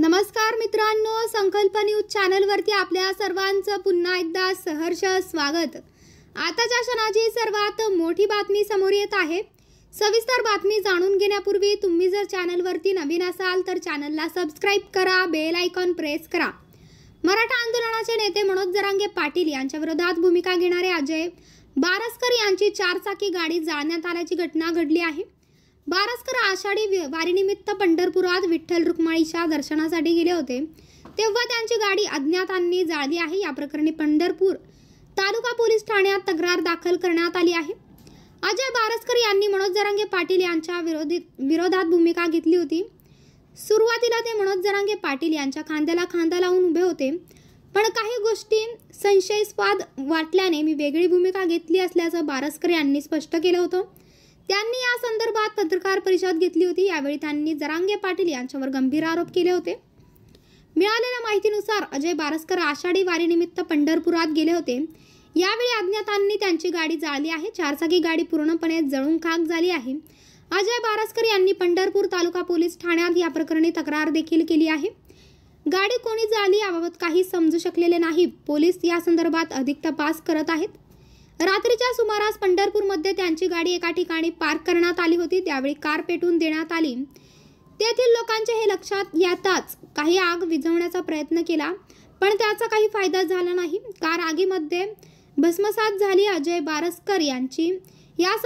नमस्कार मित्रांनो, संकल्प न्यूज चॅनलवरती आपल्या सर्वांचं पुन्हा एकदा सहर्ष स्वागत। आताच्या क्षणाची सर्वात मोठी बातमी समोर येत आहे। सविस्तर बातमी जाणून घेण्यापूर्वी तुम्ही जर चॅनलवरती नवीन असाल तर चॅनलला सबस्क्राइब करा, बेल आयकॉन प्रेस करा। मराठा आंदोलनाचे नेते मनोज जरांगे पाटील यांच्या विरोधात भूमिका घेणारे अजय बारसकर यांची चारचाकी गाडी जाळण्यात आल्याची घटना घडली आहे। बारसकर आषाढी वारीनिमित्त पंढरपुरात विठ्ठल रुक्माईच्या दर्शनासाठी गेले होते, तेव्हा त्यांची गाडी अज्ञातांनी जाळली आहे। या प्रकरणी पंढरपूर तालुका पोलीस ठाण्यात तक्रार दाखल करण्यात आली आहे। अजय बारसकर यांनी मनोज जरांगे पाटील यांच्या विरोधात भूमिका घेतली होती। सुरुवातीला ते मनोज जरांगे पाटील यांच्या खांद्याला खांदा लावून उभे होते, पण काही गोष्टी संशयास्पद वाटल्याने मी वेगळी भूमिका घेतली असल्याचं बारसकर यांनी स्पष्ट केलं होतं। त्यांनी या संदर्भात पत्रकार परिषद घेतली होती। यावेळी त्यांनी जरांगे पाटील यांच्यावर गंभीर आरोप केले होते। मिळालेल्या माहितीनुसार अजय बारसकर आषाढी वारीनिमित्त पंढरपुरात गेले होते। यावेळी अज्ञातांनी त्यांची गाडी जाळली आहे। चारचाकी गाडी पूर्णपणे जळून खाक झाली आहे। अजय बारसकर यांनी पंढरपूर तालुका पोलीस ठाण्यात या प्रकरणी तक्रार देखील केली आहे। गाडी कोणी जाळली याबाबत काही समजू शकलेले नाही। पोलीस या संदर्भात अधिक तपास करत आहेत। रात्रीच्या सुमारास पंढरपूरमध्ये त्यांची गाडी एका ठिकाणी पार्क करण्यात आली होती। त्यावेळी कार पेटवून देण्यात आली। तेथील लोकांचे हे लक्षात येताच काही आग विझवण्याचा प्रयत्न केला, पण त्याचा काही फायदा झाला नाही। कार आगीमध्ये भस्मसात झाली। अजय बारसकर यांची या